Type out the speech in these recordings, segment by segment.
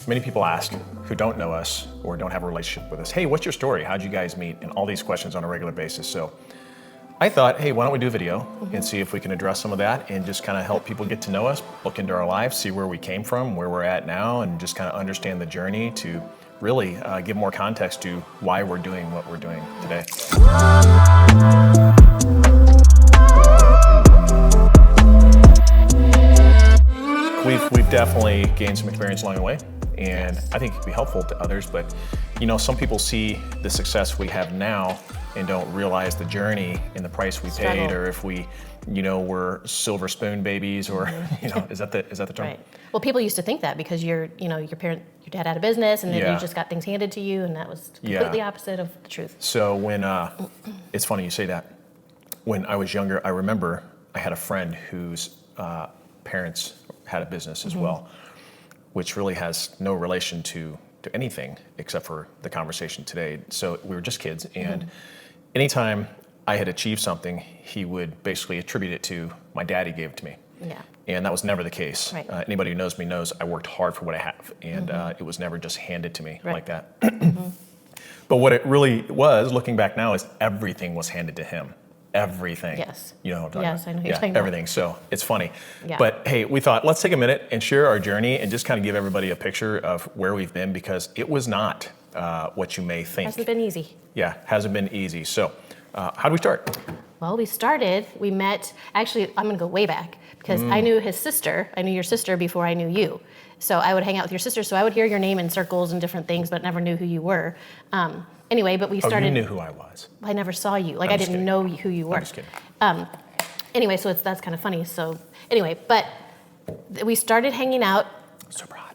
Many people ask who don't know us or don't have a relationship with us, hey, what's your story? How'd you guys meet? And all these questions on a regular basis. So I thought, hey, why don't we do a video and see if we can address some of that and just kind of help people get to know us, look into our lives, see where we came from, where we're at now, and just kind of understand the journey to really give more context to why we're doing what we're doing today. We've definitely gained some experience along the way, and I think it can be helpful to others, but you know, some people see the success we have now and don't realize the journey and the price we paid, or if we, you know, were silver spoon babies, or you know, is that the term? Right. Well, people used to think that because your dad had a business, and then you just got things handed to you, and that was completely opposite of the truth. So when it's funny you say that. When I was younger, I remember I had a friend whose parents had a business as well, which really has no relation to anything except for the conversation today. So we were just kids, and anytime I had achieved something, he would basically attribute it to my daddy gave it to me. Yeah. And that was never the case. Right. Anybody who knows me knows I worked hard for what I have, and it was never just handed to me like that. But what it really was, looking back now, is everything was handed to him. Everything. Yes. You know what I'm talking Yes, about? I know what you're talking about. Everything. So it's funny. Yeah. But hey, we thought, let's take a minute and share our journey and just kind of give everybody a picture of where we've been, because it was not what you may think. Hasn't been easy. Yeah, hasn't been easy. So how do we start? Well, we met, actually, I'm going to go way back, because I knew your sister before I knew you. So I would hang out with your sister, so I would hear your name in circles and different things, but never knew who you were. Anyway, but we started. Oh, you knew who I was. I never saw you. I didn't know who you were. I'm just kidding. Anyway, so that's kind of funny. So anyway, but we started hanging out. So proud.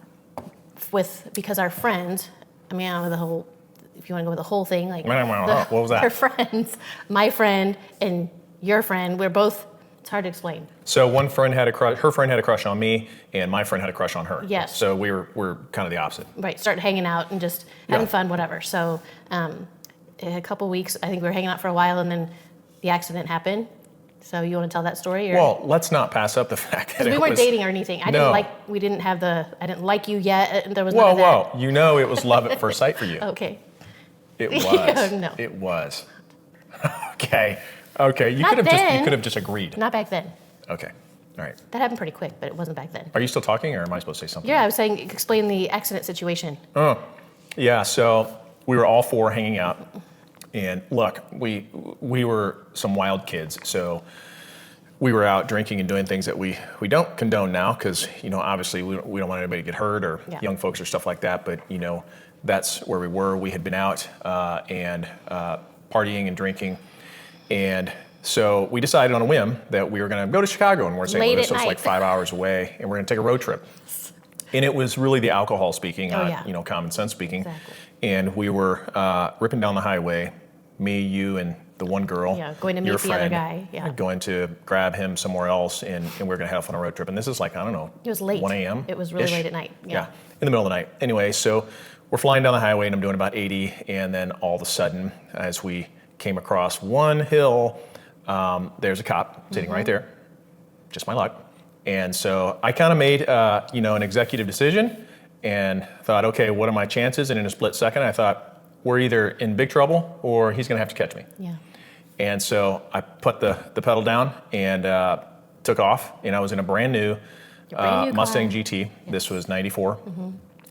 Because our friends, I mean, I don't know the whole, if you want to go with the whole thing, like what was that? Our friends, my friend and your friend, we're both, it's hard to explain. So one friend had a crush, her friend had a crush on me, and my friend had a crush on her. Yes. So we're kind of the opposite. Right, started hanging out and just having fun, whatever. So a couple weeks, I think we were hanging out for a while, and then the accident happened. So you want to tell that story? Or? Well, let's not pass up the fact that we weren't dating or anything. I didn't like you yet. There was none of that. Whoa, you know it was love at first sight for you. Okay. It was. No. It was. Okay. You Not could then. have just agreed. Not back then. Okay. All right. That happened pretty quick, but it wasn't back then. Are you still talking, or am I supposed to say something? Yeah, I was saying, explain the accident situation. Oh, yeah. So we were all four hanging out, and look, we were some wild kids. So we were out drinking and doing things that we don't condone now, because you know, obviously we don't want anybody to get hurt, or young folks or stuff like that. But you know, that's where we were. We had been out and partying and drinking, and so we decided on a whim that we were going to go to Chicago, and we're in St. Louis, so it's like 5 hours away, and we're going to take a road trip. And it was really the alcohol speaking, you know, common sense speaking. Exactly. And we were ripping down the highway, me, you, and the one girl. Yeah, going to meet your the friend, other guy. Yeah. Going to grab him somewhere else, and we're going to head off on a road trip. And this is like, I don't know. It was late. 1 a.m. It was really late at night. Yeah, in the middle of the night. Anyway, so we're flying down the highway, and I'm doing about 80, and then all of a sudden, as we came across one hill, there's a cop sitting right there. Just my luck. And so I kind of made, you know, an executive decision and thought, okay, what are my chances? And in a split second, I thought, we're either in big trouble or he's going to have to catch me. Yeah. And so I put the pedal down and took off. And I was in a brand new Mustang GT. Yes. This was 94.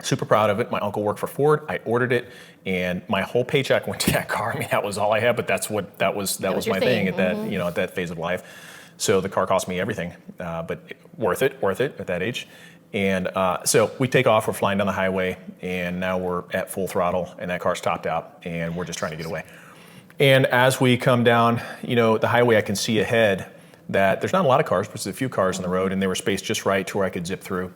Super proud of it. My uncle worked for Ford. I ordered it, and my whole paycheck went to that car. I mean, that was all I had, but that was my thing at that, you know, at that phase of life. So the car cost me everything, but worth it at that age. And so we take off. We're flying down the highway, and now we're at full throttle, and that car's topped out, and we're just trying to get away. And as we come down, you know, the highway, I can see ahead that there's not a lot of cars, but there's a few cars on the road, and they were spaced just right to where I could zip through.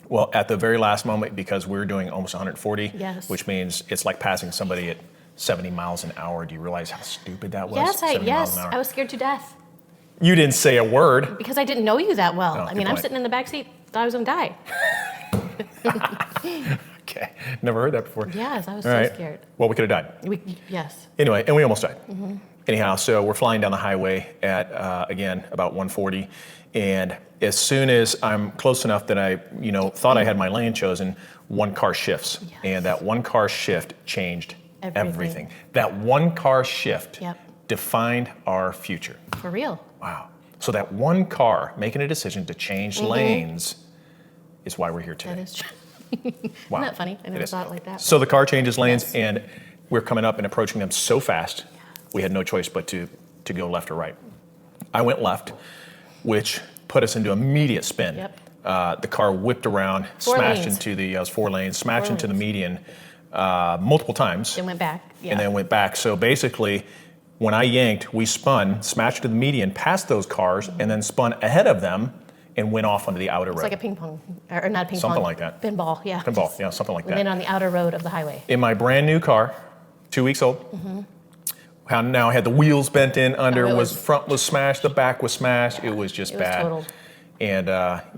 Well, at the very last moment, because we were doing almost 140, which means it's like passing somebody at 70 miles an hour. Do you realize how stupid that was? Yes, I was scared to death. You didn't say a word. Because I didn't know you that well. Oh, I mean, I'm sitting in the back seat, thought I was going to die. Okay, never heard that before. Yes, I was scared. Well, we could have died. Yes. Anyway, and we almost died. Anyhow, so we're flying down the highway at, again, about 140. And as soon as I'm close enough that I, you know, thought I had my lane chosen, one car shifts. Yes. And that one car shift changed everything. Everything. That one car shift Yep. defined our future. For real. Wow. So that one car making a decision to change lanes is why we're here today. That is true. Wow. Isn't that funny? I It never is. thought it like that. So the car changes lanes, Yes. and we're coming up and approaching them so fast, we had no choice but to go left or right. I went left, which put us into immediate spin. Yep. The car whipped around, Four smashed lanes. into the 4 lanes, smashed Four into the lanes. median multiple times, Then went back. Yeah. and then went back. So basically, when I yanked, we spun, smashed to the median, past those cars, and then spun ahead of them and went off onto the outer It's road. like a ping pong, or not ping pong. Something like that. Pinball, yeah. Pinball, yeah, something like And then that. on the outer road of the highway. In my brand new car, 2 weeks old, how now I had the wheels bent in under, Oh, it was was- front was smashed, the back was smashed. It was just It was bad. totaled. And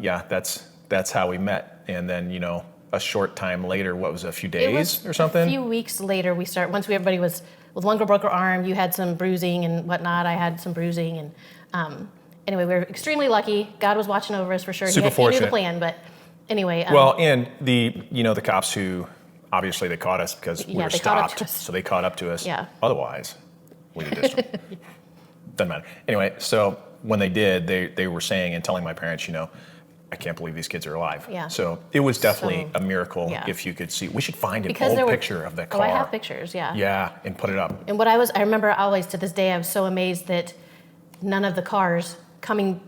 yeah, that's how we met. And then a short time later, what was it, a few It days was or something? A few weeks later, everybody was, with one girl broke her arm, you had some bruising and whatnot, I had some bruising. And anyway, we were extremely lucky. God was watching over us for sure. Super He knew fortunate. the plan, but anyway. Well, and the cops who obviously they caught us because we Yeah, were they caught up to stopped, us. so they caught up to us. Yeah. Otherwise, we would just doesn't matter. Anyway, so when they did, they were saying and telling my parents, I can't believe these kids are alive. Yeah. So it was definitely So, a miracle yeah. if you could see. We should find an Because old there were- picture of that car. Oh, I have pictures, yeah. Yeah, and put it up. And I remember always to this day, I was so amazed that none of the cars coming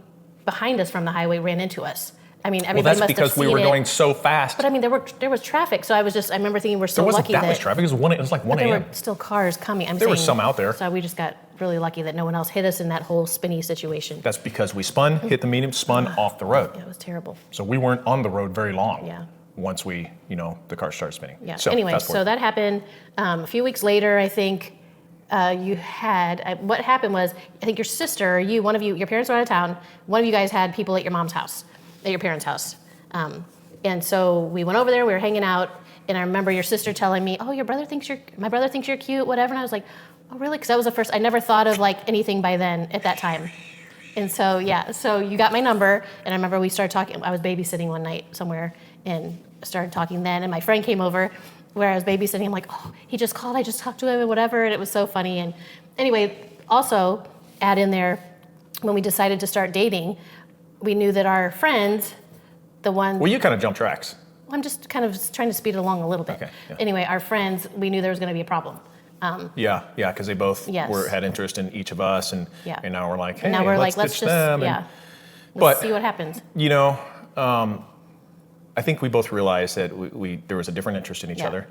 behind us from the highway ran into us. I mean, Well, everybody that's must because have we seen were it. going so fast. But I mean, there was traffic, so I remember thinking we're so there wasn't lucky that much traffic. It was like 1 there a.m. were still cars coming. There were some out there. So we just got really lucky that no one else hit us in that whole spinny situation. That's because we spun, hit the median, spun off the road. Yeah, it was terrible. So we weren't on the road very long. Yeah. Once the car started spinning. Yeah. So, Anyway, fast so forward. that happened. A few weeks later, I think what happened was, I think your sister, one of you, your parents were out of town. One of you guys had people at your mom's house, at your parents' house. And so we went over there, we were hanging out, and I remember your sister telling me, "Oh, my brother thinks you're cute, whatever." And I was like, "Oh, really?" Because that was the first, I never thought of like anything by then at that time. And so, so you got my number, and I remember we started talking. I was babysitting one night somewhere and started talking then, and my friend came over where I was babysitting. I'm like, "Oh, he just called, I just talked to him and whatever," and it was so funny. And anyway, also add in there, when we decided to start dating, we knew that our friends, Well, you kind of jumped tracks. I'm just kind of trying to speed it along a little bit. Okay, yeah. Anyway, our friends, we knew there was going to be a problem. Yeah, because they both Yes. had interest in each of us, and Yeah. and now we're like, hey, And now we're let's like, let's ditch just, them. yeah, But- let's see what happens. I think we both realized that there was a different interest in each Yeah. other,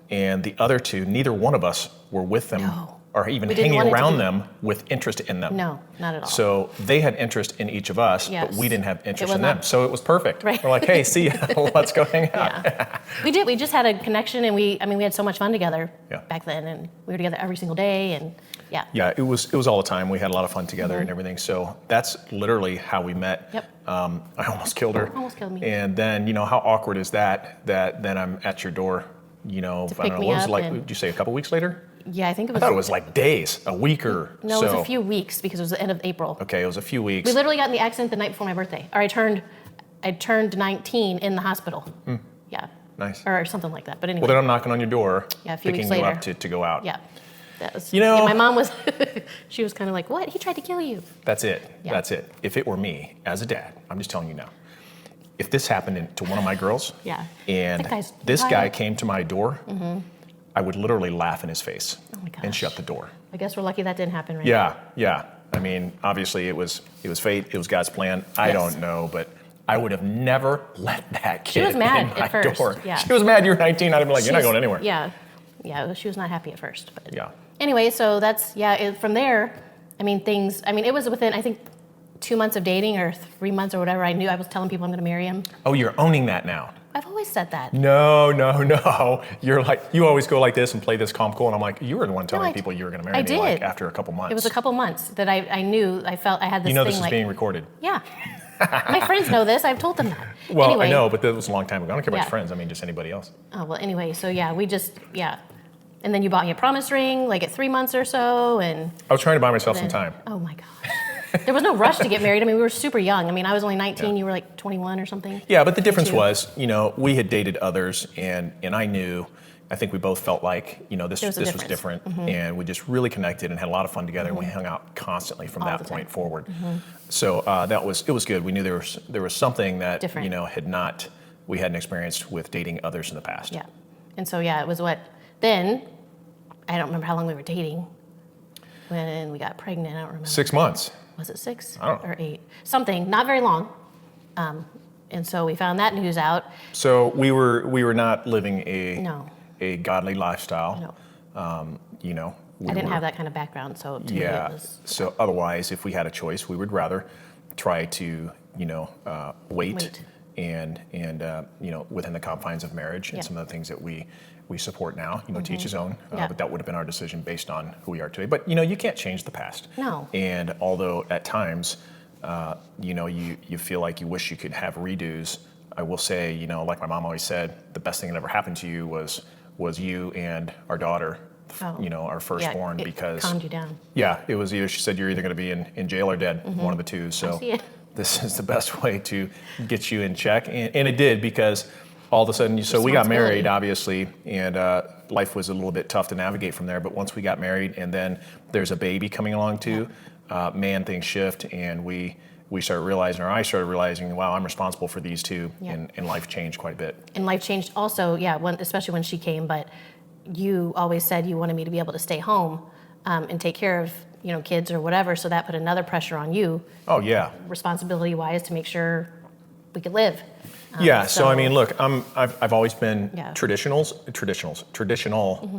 and the other two, neither one of us were with them No. or even We didn't hanging want it to around be- them with interest in them. No, not at all. So they had interest in each of us, but Yes. we didn't have interest was in them. not- So it was perfect. Right. We're like, hey, see ya. Let's go hang out. Yeah. We did. We just had a connection, and we had so much fun together Yeah. back then, and we were together every single day, and yeah. Yeah, it was all the time. We had a lot of fun together and everything. So that's literally how we met. Yep. I almost killed her. Almost killed me. And then, how awkward is that then I'm at your door, I pick don't know, me what was it up like, and- did you say a couple weeks later? Yeah, I think it I was. thought it was like days, a week or No, so. it was a few weeks because it was the end of April. Okay, it was a few weeks. We literally got in the accident the night before my birthday, or I turned 19 in the hospital. Yeah. Nice. Or something like that. But anyway. Well, then I'm knocking on your door, Yeah, a few picking weeks you later. up to go out. Yeah. That was. You know- yeah, my mom was. She was kind of like, "What? He tried to kill you." That's it. Yeah. That's it. If it were me as a dad, I'm just telling you now, if this happened to one of my girls, Yeah. and That guy's this guy wild. came to my door, I would literally laugh in his face Oh my and gosh. shut the door. I guess we're lucky that didn't happen, right? Yeah. I mean, obviously it was fate. It was God's plan. I Yes. don't know, but I would have never let that kid was mad in my at first, door. yeah. She was mad. You're 19. I'd have been like, you're not She's- going anywhere. Yeah. Yeah. She was not happy at first, but. Yeah. Anyway, so that's from there. I mean, it was within I think 2 months of dating or 3 months or whatever. I knew I was telling people I'm going to marry him. Oh, you're owning that now. I've always said that. No. You're like, you always go like this and play this calm cool. And I'm like, you were the one telling I- people you were going to marry I me like did. after a couple months. It was a couple months that I knew. I felt I had this You know thing this is like. being recorded. Yeah. My friends know this. I've told them that. Well, anyway, I know, but that was a long time ago. I don't care about Yeah. your friends. I mean, just anybody else. Oh well. Anyway, so yeah, and then you bought me a promise ring like at 3 months or so, and I was trying to buy myself some then, time. oh my gosh. There was no rush to get married. I mean, we were super young. I mean, I was only 19. You were like 21 or something. Yeah, but the difference 22. was, we had dated others, and I knew, I think we both felt like, this was different, and we just really connected and had a lot of fun together, and we hung out constantly from that point forward. So it was good. We knew there was something that Different. we hadn't experienced with dating others in the past. Yeah, and so it was then. I don't remember how long we were dating when we got pregnant. I don't remember. 6 months. Was it 6 I don't know. or 8? Something, not very long. And so we found that news out. So we were not living No. a godly lifestyle. No. We I didn't were- have that kind of background, so to me it Yeah. was So otherwise, if we had a choice, we would rather try to, wait. And within the confines of marriage and Yeah. some of the things that we support now, to each his own. Yeah. But that would have been our decision based on who we are today. But you can't change the past. No. And although at times, you feel like you wish you could have redos, I will say, like my mom always said, the best thing that ever happened to you was you and our daughter. Our firstborn, it because calmed you down. Yeah, it was either, she said, you're either going to be in jail or dead, one of the two. So I see it. this is the best way to get you in check. And it did, because all of a sudden, so we got married, obviously, and life was a little bit tough to navigate from there. But once we got married, and then there's a baby coming along too, things shift, and we started realizing, or I started realizing, wow, I'm responsible for these two, and life changed quite a bit. And life changed also, especially when she came, but you always said you wanted me to be able to stay home and take care of kids or whatever, so that put another pressure on you. Oh yeah. Responsibility-wise, to make sure we could live. So I mean, look, I've always been traditional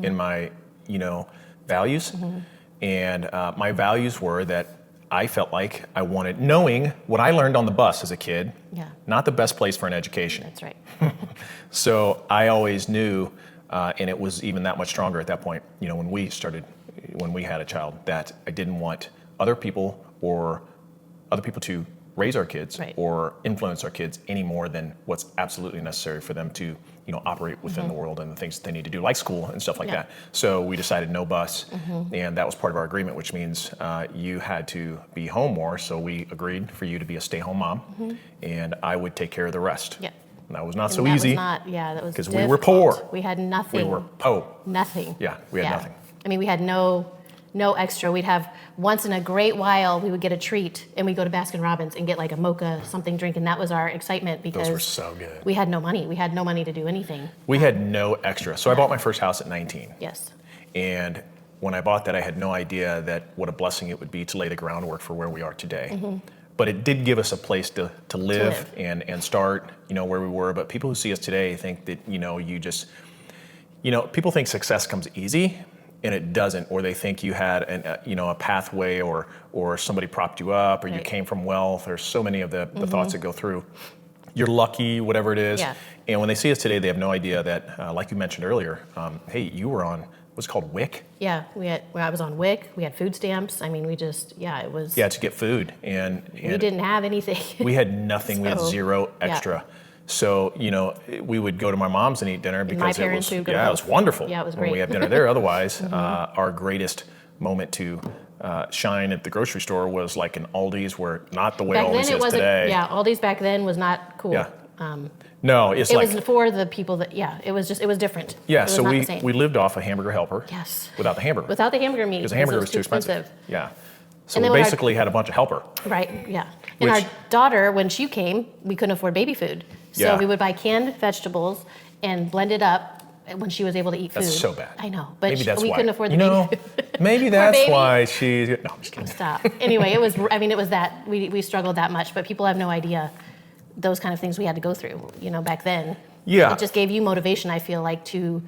in my values, and my values were that I felt like I wanted, knowing what I learned on the bus as a kid, not the best place for an education. That's right. So I always knew, and it was even that much stronger at that point, when we had a child, that I didn't want other people to raise our kids or influence our kids any more than what's absolutely necessary for them to, operate within the world and the things that they need to do, like school and stuff like that. So we decided no bus, and that was part of our agreement, which means you had to be home more. So we agreed for you to be a stay-home mom, and I would take care of the rest. Yeah. And that was not so that easy. That was because we were poor. We had nothing. We were poor. Nothing. Yeah, we had nothing. I mean, we had no extra. We'd have, once in a great while, we would get a treat, and we'd go to Baskin Robbins and get like a mocha something drink, and that was our excitement, because Those were so good. we had no money. We had no money to do anything. We had no extra. So I bought my first house at 19. Yes. And when I bought that, I had no idea that what a blessing it would be to lay the groundwork for where we are today. But it did give us a place to live and start, where we were. But people who see us today think that, people think success comes easy, and it doesn't, or they think you had a pathway, or somebody propped you up, or you came from wealth. There's so many of the thoughts that go through. You're lucky, whatever it is. Yeah. And when they see us today, they have no idea that, like you mentioned earlier, hey, you were on what's called WIC. Yeah, I was on WIC. We had food stamps. I mean, it was. Yeah, to get food, and we didn't have anything. We had nothing. We had zero extra. Yeah. So, we would go to my mom's and eat dinner because it was wonderful. Yeah, it was when great. we had dinner there. Otherwise, our greatest moment to shine at the grocery store was like an Aldi's, where not the way Aldi's is today. Yeah, Aldi's back then was not cool. Yeah. No, it was for the people that, it was different. Yeah, it was so not the same. we lived off a hamburger helper. Yes. Without the hamburger. Without the hamburger meat. Because the hamburger was too expensive. Yeah. So And we then basically had a bunch of helper. Right, yeah. And Which- our daughter, when she came, we couldn't afford baby food. So Yeah. we would buy canned vegetables and blend it up when she was able to eat food. That's so bad. I know, but Maybe that's we why. couldn't afford the baby food. Maybe Poor that's baby. why she's. No, I'm just kidding. Stop. Anyway, it was that, we struggled that much, but people have no idea those kind of things we had to go through, back then. Yeah. It just gave you motivation, I feel like, to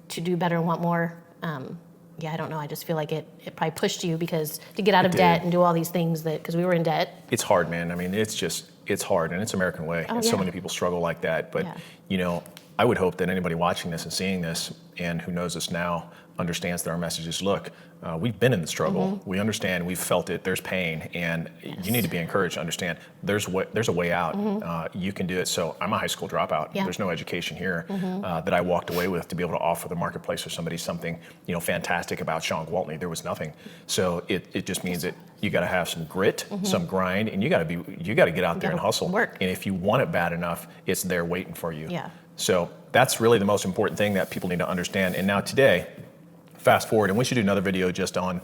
do better and want more. I don't know. I just feel like it probably pushed you, because to get out of debt and do all these things because we were in debt. It's hard, man. I mean, it's hard, and it's American way. And so yeah. many people struggle like that. But, I would hope that anybody watching this and seeing this and who knows us now understands that our message is, look, we've been in the struggle. We understand, we've felt it, there's pain, and you need to be encouraged to understand there's a way out. You can do it. So I'm a high school dropout. Yeah. There's no education here that I walked away with to be able to offer the marketplace or somebody something, fantastic about Shawn Gwaltney. There was nothing. So it just means that you got to have some grit, some grind, and you got to get out there and hustle. Work. And if you want it bad enough, it's there waiting for you. Yeah. So that's really the most important thing that people need to understand. And now today, fast forward, and we should do another video just on,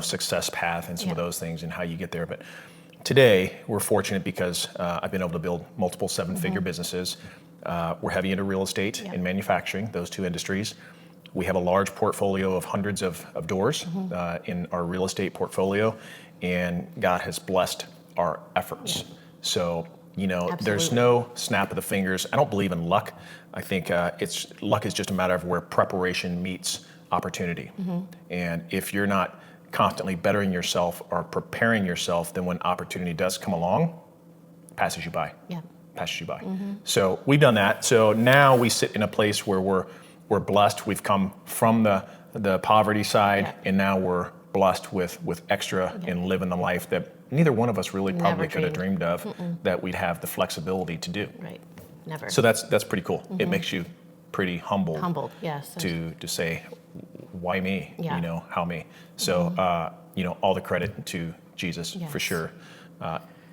success path and some of those things and how you get there. But today, we're fortunate because I've been able to build multiple seven-figure businesses. We're heavy into real estate and manufacturing, those two industries. We have a large portfolio of hundreds of doors in our real estate portfolio, and God has blessed our efforts. So, there's no snap of the fingers. I don't believe in luck. I think luck is just a matter of where preparation meets opportunity. And if you're not constantly bettering yourself or preparing yourself, then when opportunity does come along, passes you by. Yeah. Passes you by. So we've done that. So now we sit in a place where we're blessed. We've come from the poverty side, and now we're blessed with extra and living the life that neither one of us really probably could have dreamed of, that we'd have the flexibility to do. Right. Never. So that's pretty cool. It makes you pretty humbled. Yes. To say, why me? Yeah. How me? So all the credit to Jesus for sure.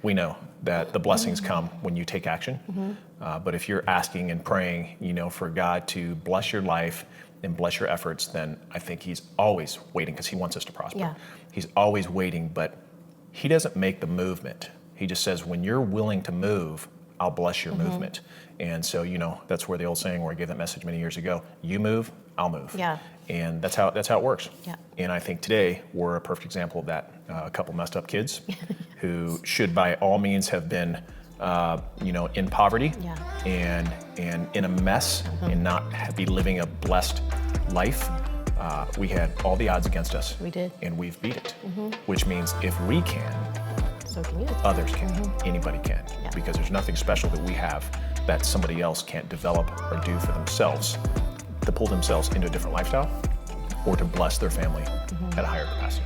We know that the blessings come when you take action. But if you're asking and praying, for God to bless your life and bless your efforts, then I think He's always waiting, because He wants us to prosper. Yeah. He's always waiting, but He doesn't make the movement. He just says, when you're willing to move, I'll bless your movement. And so, that's where the old saying where I gave that message many years ago, you move, I'll move. Yeah. And that's how it works. Yeah. And I think today we're a perfect example of that. A couple messed up kids who should by all means have been, in poverty and in a mess and not be living a blessed life. We had all the odds against us. We did. And we've beat it, which means if we can, So can you. others can. Anybody can. Yeah. Because there's nothing special that we have that somebody else can't develop or do for themselves to pull themselves into a different lifestyle or to bless their family at a higher capacity.